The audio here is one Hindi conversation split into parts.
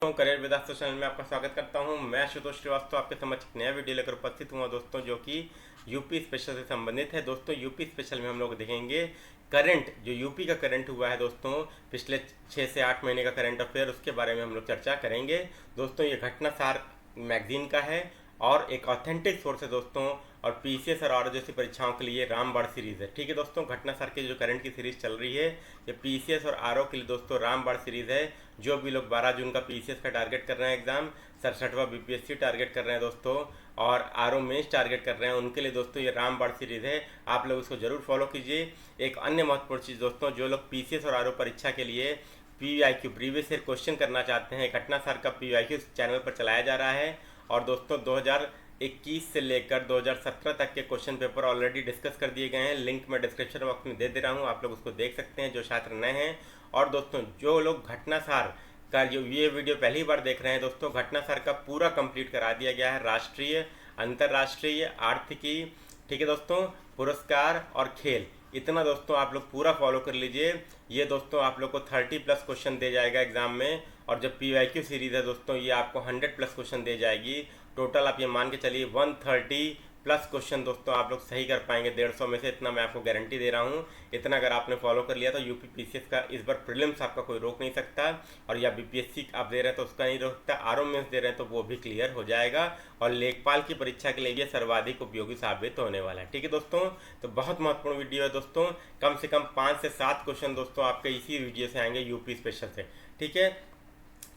करियर विदास्ता चैनल में आपका स्वागत करता हूं। मैं आशुतोष श्रीवास्तव आपके समक्ष एक नया वीडियो लेकर उपस्थित हुआ दोस्तों, जो कि यूपी स्पेशल से संबंधित है। दोस्तों यूपी स्पेशल में हम लोग देखेंगे करंट, जो यूपी का करंट हुआ है दोस्तों, पिछले 6 से 8 महीने का करंट अफेयर, उसके बारे में हम लोग चर्चा करेंगे। दोस्तों ये घटनासार मैगजीन का है और एक ऑथेंटिक सोर्स है दोस्तों, और पीसीएस और आर जैसी परीक्षाओं के लिए रामबाण सीरीज़ है। ठीक है दोस्तों, घटनासार की जो करंट की सीरीज़ चल रही है, ये पीसीएस और आरओ के लिए दोस्तों रामबाण सीरीज़ है। जो भी लोग 12 जून का पीसीएस का टारगेट कर रहे हैं एग्जाम, 67वां बीपीएससी टारगेट कर रहे हैं दोस्तों, और आरओ मेंस टारगेट कर रहे हैं, उनके लिए दोस्तों ये रामबाण सीरीज़ है। आप लोग इसको जरूर फॉलो कीजिए। एक अन्य महत्वपूर्ण चीज़ दोस्तों, जो लोग पीसीएस और आरओ परीक्षा के लिए पीवाईक्यू प्रीवियस ईयर क्वेश्चन करना चाहते हैं, घटनासार का पीवाईक्यू चैनल पर चलाया जा रहा है। और दोस्तों 2021 से लेकर 2017 तक के क्वेश्चन पेपर ऑलरेडी डिस्कस कर दिए गए हैं। लिंक मैं डिस्क्रिप्शन बॉक्स में दे दे रहा हूं, आप लोग उसको देख सकते हैं जो छात्र नए हैं। और दोस्तों जो लोग घटनासार का जो ये वीडियो पहली बार देख रहे हैं दोस्तों, घटनासार का पूरा कंप्लीट करा दिया गया है। राष्ट्रीय, अंतर्राष्ट्रीय, आर्थिकी, ठीक है दोस्तों, पुरस्कार और खेल, इतना दोस्तों आप लोग पूरा फॉलो कर लीजिए। ये दोस्तों आप लोग को 30+ क्वेश्चन दे जाएगा एग्जाम में। और जब पीवाईक्यू सीरीज है दोस्तों, ये आपको 100+ क्वेश्चन दे जाएगी। टोटल आप ये मान के चलिए 130+ क्वेश्चन दोस्तों आप लोग सही कर पाएंगे 150 में से, इतना मैं आपको गारंटी दे रहा हूँ। इतना अगर आपने फॉलो कर लिया तो यूपी पीसीएस का इस बार प्रीलिम्स आपका कोई रोक नहीं सकता, और या बीपीएससी आप दे रहे हैं तो उसका नहीं रोक सकता, आरओ मेंस दे रहे हैं तो वो भी क्लियर हो जाएगा। और लेखपाल की परीक्षा के लिए ये सर्वाधिक उपयोगी साबित होने वाला है। ठीक है दोस्तों, तो बहुत महत्वपूर्ण वीडियो है दोस्तों। कम से कम 5 से 7 क्वेश्चन दोस्तों आपके इसी वीडियो से आएंगे यूपी स्पेशल से। ठीक है,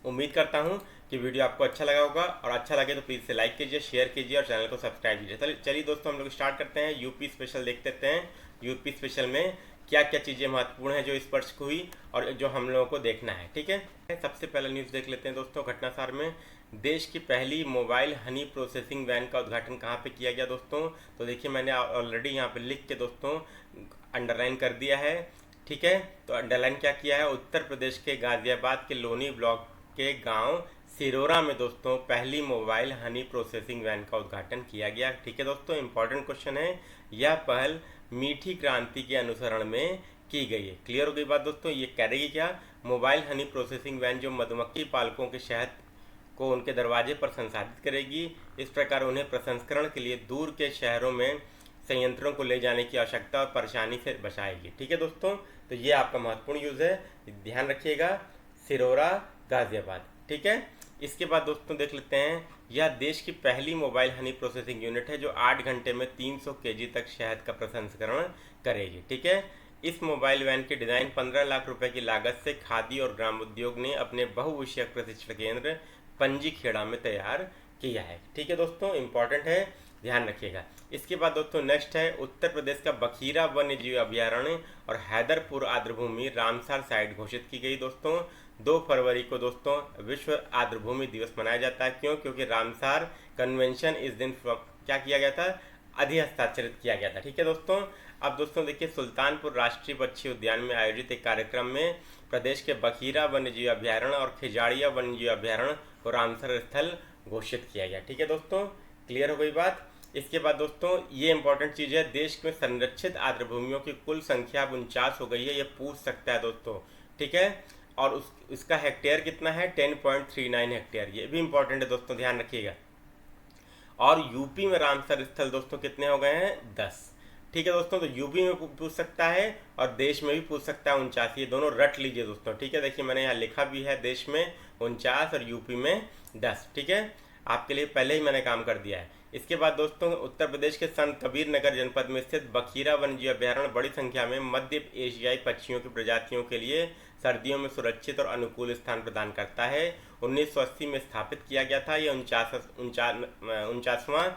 उम्मीद करता हूं कि वीडियो आपको अच्छा लगा होगा, और अच्छा लगे तो प्लीज़ से लाइक कीजिए, शेयर कीजिए और चैनल को सब्सक्राइब कीजिए। चलिए दोस्तों हम लोग स्टार्ट करते हैं। यूपी स्पेशल देखते हैं यूपी स्पेशल में क्या क्या चीज़ें महत्वपूर्ण हैं जो इस वर्ष को हुई और जो हम लोगों को देखना है। ठीक है, सबसे पहले न्यूज़ देख लेते हैं दोस्तों। घटनासार में देश की पहली मोबाइल हनी प्रोसेसिंग वैन का उद्घाटन कहाँ पे किया गया दोस्तों, तो देखिए मैंने ऑलरेडी यहाँ पे लिख के दोस्तों अंडरलाइन कर दिया है। ठीक है, तो अंडरलाइन क्या किया है, उत्तर प्रदेश के गाजियाबाद के लोनी ब्लॉक के गांव सिरोरा में दोस्तों पहली मोबाइल हनी प्रोसेसिंग वैन का उद्घाटन किया गया। ठीक है दोस्तों, इंपॉर्टेंट क्वेश्चन है। यह पहल मीठी क्रांति के अनुसरण में की गई है। क्लियर हो गई बात दोस्तों। ये करेगी क्या, मोबाइल हनी प्रोसेसिंग वैन जो मधुमक्खी पालकों के शहद को उनके दरवाजे पर संसाधित करेगी। इस प्रकार उन्हें प्रसंस्करण के लिए दूर के शहरों में संयंत्रों को ले जाने की आवश्यकता और परेशानी से बचाएगी। ठीक है दोस्तों, तो ये आपका महत्वपूर्ण यूज है, ध्यान रखिएगा। सिरोरा, गाजियाबाद। ठीक है, इसके बाद दोस्तों देख लेते हैं, यह देश की पहली मोबाइल हनी प्रोसेसिंग यूनिट है जो 8 घंटे में 300 केजी तक शहद का प्रसंस्करण करेगी। ठीक है, इस मोबाइल वैन के डिज़ाइन 15 लाख रुपए की लागत से खादी और ग्राम उद्योग ने अपने बहुविषयक प्रशिक्षण केंद्र पंजीखेड़ा में तैयार किया है। ठीक है दोस्तों, इंपॉर्टेंट है, ध्यान रखिएगा। इसके बाद दोस्तों नेक्स्ट है, उत्तर प्रदेश का बखीरा वन्य जीव अभ्यारण्य और हैदरपुर आर्द्रभूमि रामसर साइट घोषित की गई दोस्तों। 2 फरवरी को दोस्तों विश्व आर्द्रभूमि दिवस मनाया जाता है। क्यों, क्योंकि रामसर कन्वेंशन इस दिन क्या किया गया था, अधिहस्ताक्षरित किया गया था। ठीक है दोस्तों, अब दोस्तों देखिए, सुल्तानपुर राष्ट्रीय पक्षी उद्यान में आयोजित एक कार्यक्रम में प्रदेश के बखीरा वन्य जीव अभ्यारण्य और खिजाड़िया वन्य जीव अभ्यारण्य को रामसर स्थल घोषित किया गया। ठीक है दोस्तों, क्लियर हो गई बात। इसके बाद दोस्तों ये इंपॉर्टेंट चीज़ है, देश में संरक्षित आर्द्रभूमियों की कुल संख्या 49 हो गई है, ये पूछ सकता है दोस्तों। ठीक है, और इसका हेक्टेयर कितना है, 10.39 हेक्टेयर, ये भी इंपॉर्टेंट है दोस्तों, ध्यान रखिएगा। और यूपी में रामसर स्थल दोस्तों कितने हो गए हैं, 10। ठीक है दोस्तों, तो यूपी में पूछ सकता है और देश में भी पूछ सकता है 49, ये दोनों रट लीजिए दोस्तों। ठीक है, देखिए मैंने यहाँ लिखा भी है, देश में 49 और यूपी में 10। ठीक है, आपके लिए पहले ही मैंने काम कर दिया है। इसके बाद दोस्तों उत्तर प्रदेश के संत कबीर नगर जनपद में स्थित बखीरा वन्यजीव अभ्यारण्य बड़ी संख्या में मध्य एशियाई पक्षियों की प्रजातियों के लिए सर्दियों में सुरक्षित और अनुकूल स्थान प्रदान करता है। 1980 में स्थापित किया गया था। ये 49वां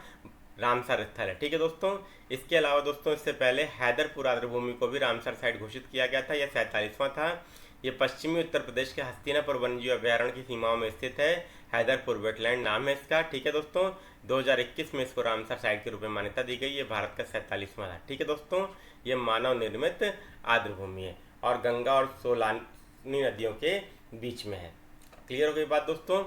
रामसर स्थल है। ठीक है दोस्तों, इसके अलावा दोस्तों इससे पहले हैदरपुर आर्द्रभूमि को भी रामसर साइट घोषित किया गया था, यह 47वां था। ये पश्चिमी उत्तर प्रदेश के हस्तिनापुर वन्यजीव अभ्यारण्य की सीमाओं में स्थित है। हैदरपुर वेटलैंड नाम है इसका। ठीक है दोस्तों, 2021 में इसको रामसर साइट के रूप में मान्यता दी गई। ये भारत का 47वां था। ठीक है दोस्तों, ये मानव निर्मित आर्द्रभूमि है और गंगा और सोलानी नदियों के बीच में है। क्लियर हो गई बात दोस्तों।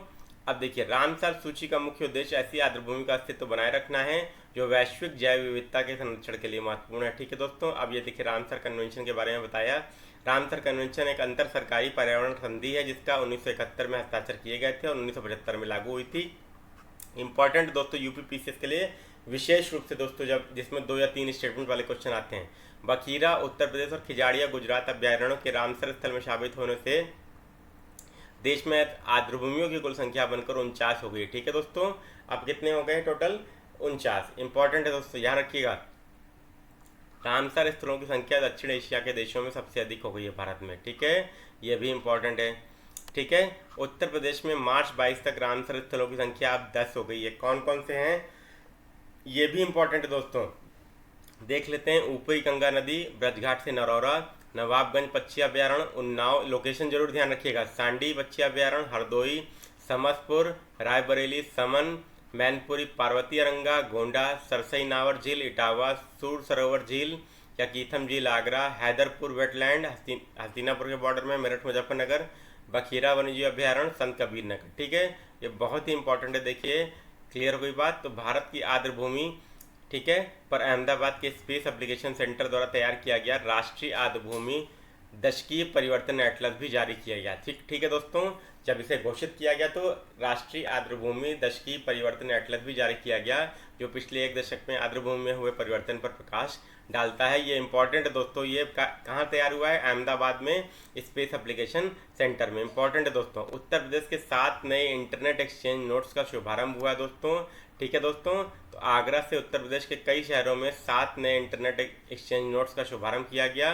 अब देखिए, रामसर सूची का मुख्य उद्देश्य ऐसी आर्द्रभूमि का अस्तित्व बनाए रखना है जो वैश्विक जैव विविधता के संरक्षण के लिए महत्वपूर्ण है। ठीक है दोस्तों, अब ये देखिए रामसर कन्वेंशन के बारे में बताया। रामसर कन्वेंशन एक अंतर सरकारी पर्यावरण संधि है जिसका 1971 में हस्ताक्षर किए गए थे और 1975 में लागू हुई थी। इंपॉर्टेंट दोस्तों यूपीपीसीएस के लिए विशेष रूप से दोस्तों जब जिसमें 2 या 3 स्टेटमेंट वाले क्वेश्चन आते हैं। बखीरा उत्तर प्रदेश और खिजाड़िया गुजरात अभ्यारण्यों के रामसर स्थल में शामिल होने से देश में आर्द्रभूमियों की कुल संख्या बनकर 49 हो गई। ठीक है दोस्तों, अब कितने हो गए टोटल? 49। इंपॉर्टेंट है दोस्तों, ध्यान रखिएगा। रामसर स्थलों की संख्या दक्षिण एशिया के देशों में सबसे अधिक हो गई है भारत में। ठीक है, ये भी इंपॉर्टेंट है। ठीक है, उत्तर प्रदेश में मार्च 22 तक रामसर स्थलों की संख्या अब 10 हो गई है। कौन कौन से हैं ये भी इंपॉर्टेंट है दोस्तों, देख लेते हैं। ऊपरी गंगा नदी ब्रजघाट से नरौरा, नवाबगंज पक्षी अभ्यारण्य, उन्नाव, लोकेशन जरूर ध्यान रखिएगा, सांडी पक्षी अभ्यारण्य, हरदोई, समसपुर, रायबरेली, समन, मैनपुरी, पार्वती अरंगा, गोंडा, सरसई नावर झील, इटावा, सूर सरोवर झील या कीथम झील आगरा, हैदरपुर वेटलैंड हस्तिनापुर के बॉर्डर में, मेरठ मुजफ्फरनगर, बखीरा वन्यजीव अभ्यारण्य, संत कबीर नगर। ठीक है, ये बहुत ही इंपॉर्टेंट है। देखिए क्लियर हो गई बात। तो भारत की आर्द्र भूमि, ठीक है, पर अहमदाबाद के स्पेस एप्लीकेशन सेंटर द्वारा तैयार किया गया राष्ट्रीय आर्द्र भूमि दशकीय परिवर्तन एटलस भी जारी किया गया। ठीक है दोस्तों, जब इसे घोषित किया गया तो राष्ट्रीय आर्द्र भूमि दशकीय परिवर्तन एटलस भी जारी किया गया, जो पिछले 1 दशक में आर्द्र भूमि में हुए परिवर्तन पर प्रकाश डालता है। ये इंपॉर्टेंट है दोस्तों। ये कहाँ तैयार हुआ है? अहमदाबाद में स्पेस एप्लीकेशन सेंटर में। इंपॉर्टेंट है दोस्तों। उत्तर प्रदेश के 7 नए इंटरनेट एक्सचेंज नोड्स का शुभारंभ हुआ है दोस्तों। ठीक है दोस्तों, तो आगरा से उत्तर प्रदेश के कई शहरों में 7 नए इंटरनेट एक्सचेंज नोड्स का शुभारंभ किया गया।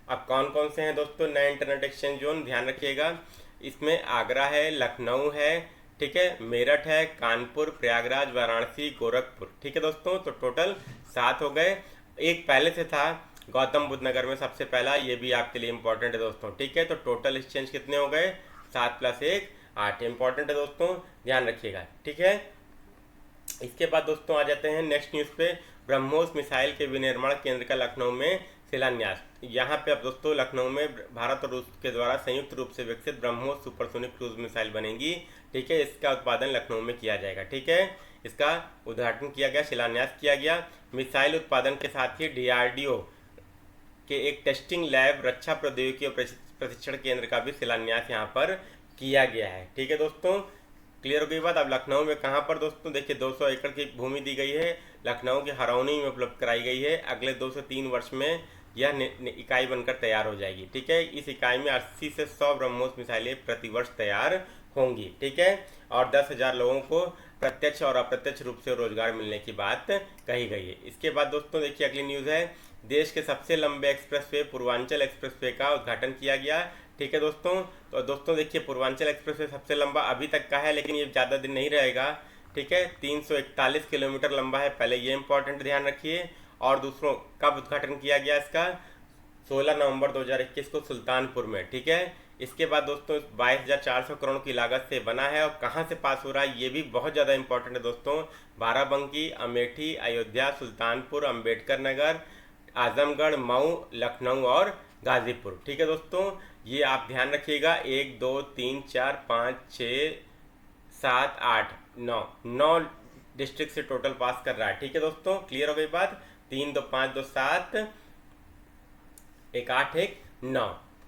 अब कौन कौन से हैं दोस्तों नए इंटरनेट एक्सचेंज जोन? ध्यान रखिएगा, इसमें आगरा है, लखनऊ है, ठीक है, मेरठ है, कानपुर, प्रयागराज, वाराणसी, गोरखपुर। ठीक है दोस्तों, तो टोटल 7 हो गए। एक पहले से था गौतम बुद्ध नगर में सबसे पहला, ये भी आपके लिए इंपॉर्टेंट है दोस्तों। ठीक है, तो टोटल एक्सचेंज कितने हो गए? 7 + 1 8। इंपॉर्टेंट है दोस्तों, ध्यान रखिएगा। ठीक है, इसके बाद दोस्तों आ जाते हैं नेक्स्ट न्यूज़ पे। ब्रह्मोस मिसाइल के विनिर्माण केंद्र का लखनऊ में शिलान्यास। यहाँ पे अब दोस्तों लखनऊ में भारत और रूस के द्वारा संयुक्त रूप से विकसित ब्रह्मोस सुपरसोनिक क्रूज मिसाइल बनेगी। ठीक है, इसका उत्पादन लखनऊ में किया जाएगा। ठीक है, इसका उद्घाटन किया गया, शिलान्यास किया गया। मिसाइल उत्पादन के साथ ही डीआरडीओ के एक टेस्टिंग लैब, रक्षा प्रौद्योगिकी और प्रशिक्षण केंद्र का भी शिलान्यास यहाँ पर किया गया है। ठीक है दोस्तों, क्लियर हो गई बात। अब लखनऊ में कहाँ पर दोस्तों? देखिए 200 एकड़ की भूमि दी गई है, लखनऊ के हरौनी में उपलब्ध कराई गई है। अगले 2 से 3 वर्ष में यह इकाई बनकर तैयार हो जाएगी। ठीक है, इस इकाई में 80 से 100 ब्रह्मोस मिसाइलें प्रतिवर्ष तैयार होंगी। ठीक है, और 10,000 लोगों को प्रत्यक्ष और अप्रत्यक्ष रूप से रोजगार मिलने की बात कही गई है। इसके बाद दोस्तों देखिए अगली न्यूज़ है, देश के सबसे लंबे एक्सप्रेसवे पूर्वांचल एक्सप्रेसवे का उद्घाटन किया गया। ठीक है दोस्तों, तो दोस्तों देखिए पूर्वांचल एक्सप्रेसवे सबसे लंबा अभी तक का है, लेकिन ये ज़्यादा दिन नहीं रहेगा। ठीक है, 341 किलोमीटर लंबा है, पहले ये इंपॉर्टेंट ध्यान रखिए। और दूसरों कब उद्घाटन किया गया इसका? 16 नवंबर 2021 को सुल्तानपुर में। ठीक है, इसके बाद दोस्तों 22,400 करोड़ की लागत से बना है। और कहाँ से पास हो रहा है ये भी बहुत ज़्यादा इंपॉर्टेंट है दोस्तों। बाराबंकी, अमेठी, अयोध्या, सुल्तानपुर, अम्बेडकर नगर, आजमगढ़, मऊ, लखनऊ और गाजीपुर। ठीक है दोस्तों, ये आप ध्यान रखिएगा। 1 2 3 4 5 6 7 8 9 डिस्ट्रिक्ट से टोटल पास कर रहा है। ठीक है दोस्तों, क्लियर हो गई बात। 3 2 5 2 7 1 8 1 9।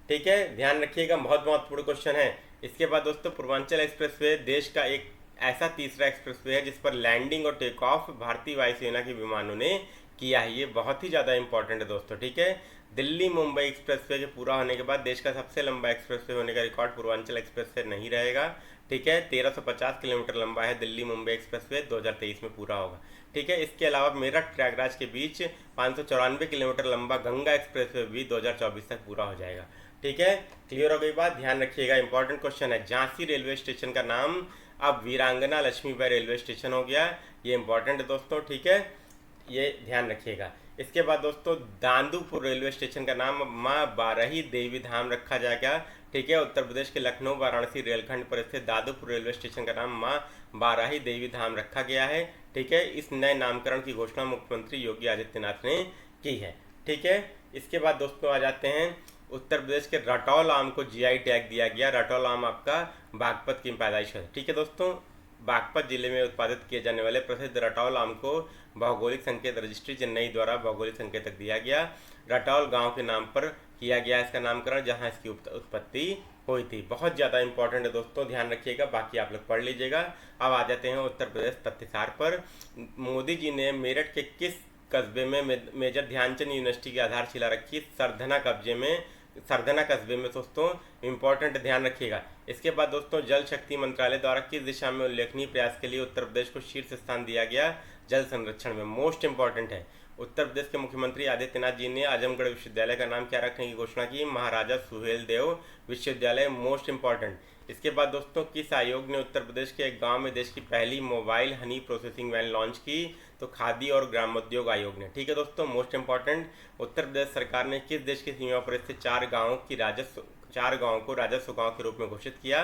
ठीक है, ध्यान रखिएगा, बहुत महत्वपूर्ण क्वेश्चन है। इसके बाद दोस्तों पूर्वांचल एक्सप्रेसवे देश का एक ऐसा तीसरा एक्सप्रेसवे है जिस पर लैंडिंग और टेक ऑफ भारतीय वायुसेना के विमानों ने किया है। ये बहुत ही ज़्यादा इंपॉर्टेंट है दोस्तों। ठीक है, दिल्ली मुंबई एक्सप्रेसवे के पूरा होने के बाद देश का सबसे लंबा एक्सप्रेसवे होने का रिकॉर्ड पूर्वांचल एक्सप्रेस से नहीं रहेगा। ठीक है, 1350 किलोमीटर लंबा है दिल्ली मुंबई एक्सप्रेसवे, 2023 में पूरा होगा। ठीक है, इसके अलावा मेरठ प्रयागराज के बीच 594 किलोमीटर लंबा गंगा एक्सप्रेसवे भी 2024 तक पूरा हो जाएगा। ठीक है, क्लियर हो गई बात, ध्यान रखिएगा। इंपॉर्टेंट क्वेश्चन है, झांसी रेलवे स्टेशन का नाम अब वीरांगना लक्ष्मीबाई रेलवे स्टेशन हो गया। ये इंपॉर्टेंट है दोस्तों। ठीक है, ये ध्यान रखिएगा। इसके बाद दोस्तों दांदूपुर रेलवे स्टेशन का नाम माँ बाराही देवी धाम रखा जाएगा। ठीक है, उत्तर प्रदेश के लखनऊ वाराणसी रेलखंड पर स्थित दादूपुर रेलवे स्टेशन का नाम माँ बाराही देवी धाम रखा गया है। ठीक है, इस नए नामकरण की घोषणा मुख्यमंत्री योगी आदित्यनाथ ने की है। ठीक है, इसके बाद दोस्तों आ जाते हैं उत्तर प्रदेश के रटौल आम को जीआई टैग दिया गया। रटौल आम आपका बागपत की पैदाइश है। ठीक है दोस्तों, बागपत जिले में उत्पादित किए जाने वाले प्रसिद्ध रटौल आम को भौगोलिक संकेत रजिस्ट्री चेन्नई द्वारा भौगोलिक संकेतक दिया गया। रटौल गांव के नाम पर किया गया इसका नामकरण जहां इसकी उत्पत्ति हुई थी। बहुत ज़्यादा इंपॉर्टेंट है दोस्तों, ध्यान रखिएगा, बाकी आप लोग पढ़ लीजिएगा। अब आ जाते हैं उत्तर प्रदेश तथ्यसार पर। मोदी जी ने मेरठ के किस कस्बे में मेजर ध्यानचंद यूनिवर्सिटी की आधारशिला रखी? सरधना कस्बे में दोस्तों, इंपॉर्टेंट, ध्यान रखिएगा। इसके बाद दोस्तों, जल शक्ति मंत्रालय द्वारा किस दिशा में उल्लेखनीय प्रयास के लिए उत्तर प्रदेश को शीर्ष स्थान दिया गया जल संरक्षण में? मोस्ट इंपॉर्टेंट है। उत्तर प्रदेश के मुख्यमंत्री आदित्यनाथ जी ने आजमगढ़ विश्वविद्यालय का नाम क्या रखने की घोषणा की? महाराजा सुहेलदेव विश्वविद्यालय। Most important. इसके बाद दोस्तों, किस आयोग ने उत्तर प्रदेश के एक गांव में देश की पहली mobile honey processing van launch की? तो खादी और ग्रामोद्योग आयोग ने। ठीक है दोस्तों, मोस्ट इंपॉर्टेंट। उत्तर प्रदेश सरकार ने किस देश की सीमा पर स्थित 4 गाँवों को राजस्व गाँव के रूप में घोषित किया?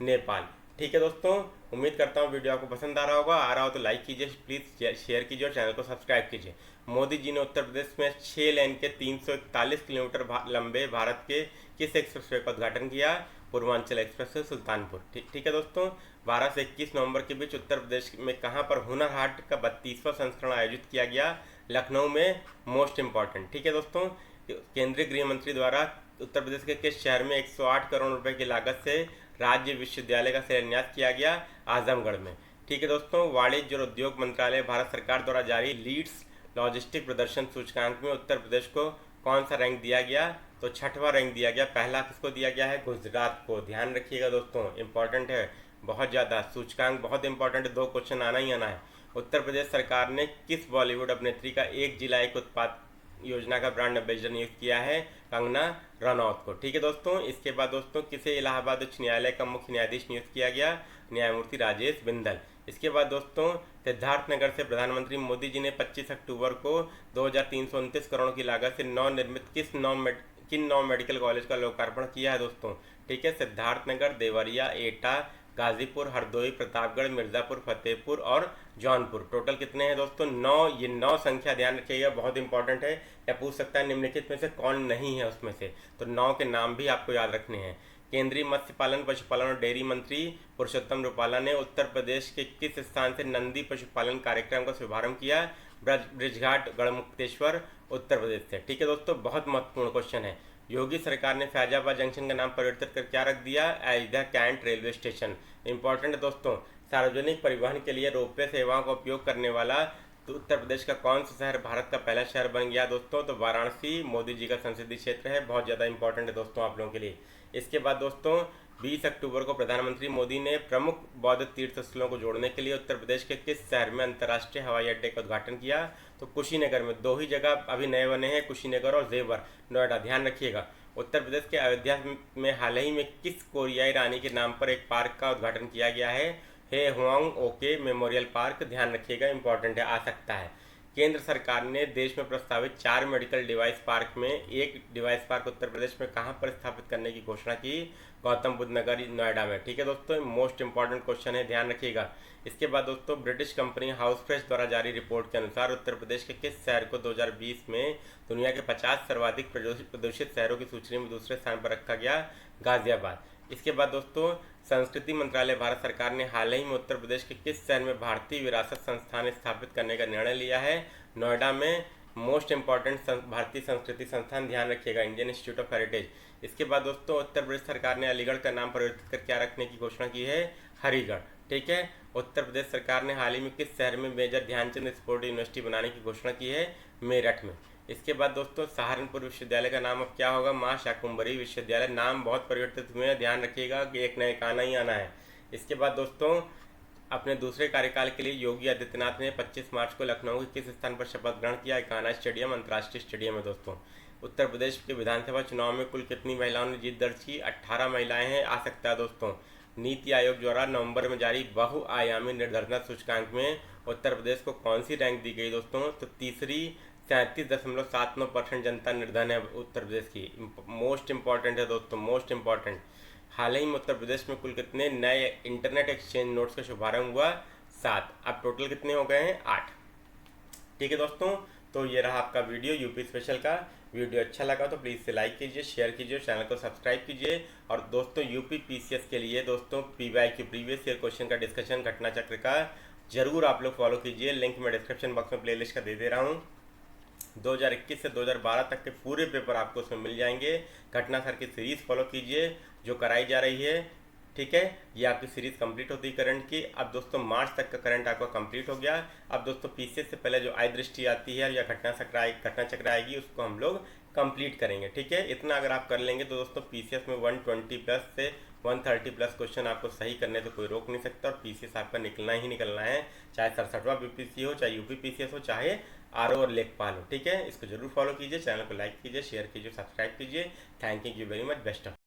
नेपाल। ठीक है दोस्तों, उम्मीद करता हूँ वीडियो आपको पसंद आ रहा होगा। आ रहा हो तो लाइक कीजिए, प्लीज़ शेयर कीजिए और चैनल को सब्सक्राइब कीजिए। मोदी जी ने उत्तर प्रदेश में 6 लेन के 341 किलोमीटर लंबे भारत के किस एक्सप्रेसवे का उद्घाटन किया? पूर्वांचल एक्सप्रेसवे सुल्तानपुर। ठीक है दोस्तों, 12 से 21 नवंबर के बीच उत्तर प्रदेश में कहाँ पर हुनर हाट का 32वां संस्करण आयोजित किया गया? लखनऊ में। Most important. ठीक है दोस्तों, केंद्रीय गृह मंत्री द्वारा उत्तर प्रदेश के किस शहर में 108 करोड़ रुपए की लागत से राज्य विश्वविद्यालय का शिलान्यास किया गया? आजमगढ़ में। ठीक है दोस्तों, वाणिज्य और उद्योग मंत्रालय भारत सरकार द्वारा जारी लीड्स लॉजिस्टिक प्रदर्शन सूचकांक में उत्तर प्रदेश को कौन सा रैंक दिया गया? तो 6वां रैंक दिया गया। पहला किसको दिया गया है? गुजरात को। ध्यान रखिएगा दोस्तों, इंपॉर्टेंट है बहुत ज़्यादा, सूचकांक बहुत इंपॉर्टेंट है, 2 क्वेश्चन आना ही आना है। उत्तर प्रदेश सरकार ने किस बॉलीवुड अभिनेत्री का एक जिला एक उत्पाद योजना का ब्रांड एम्बेसडर नियुक्त किया है? कंगना रनौत को। ठीक है दोस्तों, इसके बाद दोस्तों, किसे इलाहाबाद उच्च न्यायालय का मुख्य न्यायाधीश नियुक्त किया गया? न्यायमूर्ति राजेश बिंदल। इसके बाद दोस्तों, सिद्धार्थनगर से प्रधानमंत्री मोदी जी ने 25 अक्टूबर को 2329 करोड़ की लागत से नवनिर्मित किन 9 मेडिकल कॉलेज का लोकार्पण किया है दोस्तों? ठीक है, सिद्धार्थनगर, देवरिया, एटा, गाजीपुर, हरदोई, प्रतापगढ़, मिर्ज़ापुर, फतेहपुर और जौनपुर। टोटल कितने हैं दोस्तों? 9। ये 9 संख्या ध्यान रखिएगा, बहुत इंपॉर्टेंट है। या पूछ सकता है निम्नलिखित में से कौन नहीं है उसमें से, तो 9 के नाम भी आपको याद रखने हैं। केंद्रीय मत्स्य पालन, पशुपालन और डेयरी मंत्री पुरुषोत्तम रूपाला ने उत्तर प्रदेश के किस स्थान से नंदी पशुपालन कार्यक्रम का शुभारंभ किया? ब्रिजघाट, गढ़मुक्तेश्वर, उत्तर प्रदेश से। ठीक है दोस्तों, बहुत महत्वपूर्ण क्वेश्चन है। योगी सरकार ने फैजाबाद जंक्शन का नाम परिवर्तित कर क्या रख दिया? Ayodhya Cantt railway station. Important है दोस्तों, सार्वजनिक परिवहन के लिए रोपवे सेवाओं का उपयोग करने वाला तो उत्तर प्रदेश का कौन सा शहर भारत का पहला शहर बन गया दोस्तों? तो वाराणसी मोदी जी का संसदीय क्षेत्र है, बहुत ज़्यादा इंपॉर्टेंट है दोस्तों आप लोगों के लिए। इसके बाद दोस्तों, 20 अक्टूबर को प्रधानमंत्री मोदी ने प्रमुख बौद्ध तीर्थ स्थलों को जोड़ने के लिए उत्तर प्रदेश के किस शहर में अंतर्राष्ट्रीय हवाई अड्डे का उद्घाटन किया? तो कुशीनगर में। 2 ही जगह अभी नए बने हैं, कुशीनगर और जेवर, नोएडा। ध्यान रखिएगा। उत्तर प्रदेश के अयोध्या में हाल ही में किस कोरियाई रानी के नाम पर एक पार्क का उद्घाटन किया गया है? हे हुआंग ओके मेमोरियल पार्क। ध्यान रखिएगा, इंपॉर्टेंट है, आ सकता है। केंद्र सरकार ने देश में प्रस्तावित 4 मेडिकल डिवाइस पार्क में एक डिवाइस पार्क उत्तर प्रदेश में कहां पर स्थापित करने की घोषणा की? गौतम बुद्ध नगर, नोएडा में। ठीक है दोस्तों, मोस्ट इंपॉर्टेंट क्वेश्चन है, ध्यान रखिएगा। इसके बाद दोस्तों, ब्रिटिश कंपनी हाउस फ्रेश द्वारा जारी रिपोर्ट के अनुसार उत्तर प्रदेश के किस शहर को 2020 में दुनिया के 50 सर्वाधिक प्रदूषित शहरों की सूची में दूसरे स्थान पर रखा गया? गाजियाबाद। इसके बाद दोस्तों, संस्कृति मंत्रालय भारत सरकार ने हाल ही में उत्तर प्रदेश के किस शहर में भारतीय विरासत संस्थान स्थापित करने का निर्णय लिया है? नोएडा में। मोस्ट इंपॉर्टेंट भारतीय संस्कृति संस्थान, ध्यान रखिएगा, इंडियन इंस्टीट्यूट ऑफ हेरिटेज। इसके बाद दोस्तों, उत्तर प्रदेश सरकार ने अलीगढ़ का नाम परिवर्तित कर क्या रखने की घोषणा की है? हरिगढ़। ठीक है, उत्तर प्रदेश सरकार ने हाल ही में किस शहर में मेजर ध्यानचंद स्पोर्ट यूनिवर्सिटी बनाने की घोषणा की है? मेरठ में। इसके बाद दोस्तों, सहारनपुर विश्वविद्यालय का नाम अब क्या होगा? माँ शाकुंभरी विश्वविद्यालय। नाम बहुत परिवर्तित हुए हैं, ध्यान रखिएगा कि एक नए आना ही आना है। इसके बाद दोस्तों, अपने दूसरे कार्यकाल के लिए योगी आदित्यनाथ ने 25 मार्च को लखनऊ के किस स्थान पर शपथ ग्रहण किया? कान्हा स्टेडियम, अंतर्राष्ट्रीय स्टेडियम है दोस्तों। उत्तर प्रदेश के विधानसभा चुनाव में कुल कितनी महिलाओं ने जीत दर्ज की? 18 महिलाएं हैं, आ सकता है दोस्तों। नीति आयोग द्वारा नवंबर में जारी बहुआयामी निर्धारणा सूचकांक में उत्तर प्रदेश को कौन सी रैंक दी गई दोस्तों? तो तीसरी। 37.79% जनता निर्धन है उत्तर प्रदेश की। मोस्ट इंपॉर्टेंट है दोस्तों, मोस्ट इंपॉर्टेंट। हाल ही में उत्तर प्रदेश में कुल कितने नए इंटरनेट एक्सचेंज नोट्स का शुभारंभ हुआ? 7। अब टोटल कितने हो गए हैं? 8। ठीक है दोस्तों, तो ये रहा आपका वीडियो यूपी स्पेशल का। वीडियो अच्छा लगा तो प्लीज़ से लाइक कीजिए, शेयर कीजिए, चैनल को सब्सक्राइब कीजिए। और दोस्तों, यूपी पीसीएस के लिए दोस्तों पीवाईक्यू प्रीवियस ईयर क्वेश्चन का डिस्कशन, घटना चक्र का जरूर आप लोग फॉलो कीजिए। लिंक मैं डिस्क्रिप्शन बॉक्स में प्लेलिस्ट का दे रहा हूँ। 2021 से 2012 तक के पूरे पेपर आपको उसमें मिल जाएंगे। घटना सर की सीरीज़ फॉलो कीजिए जो कराई जा रही है, ठीक है। ये आपकी सीरीज़ कंप्लीट होती है करंट की। अब दोस्तों मार्च तक का करंट आपका कंप्लीट हो गया। अब दोस्तों पीसीएस से पहले जो आय दृष्टि आती है या घटना चक्र आएगी उसको हम लोग कंप्लीट करेंगे, ठीक है। इतना अगर आप कर लेंगे तो दोस्तों पीसीएस में 120 प्लस से 130 प्लस क्वेश्चन आपको सही करने से कोई रोक नहीं सकता, और पीसीएस आपका निकलना ही निकलना है, चाहे 67वां बीपीसी हो, चाहे यूपी पीसीएस हो, चाहे आरओ और लेखपाल हो, ठीक है। इसको जरूर फॉलो कीजिए, चैनल को लाइक कीजिए, शेयर कीजिए, सब्सक्राइब कीजिए। Thank you very much, best of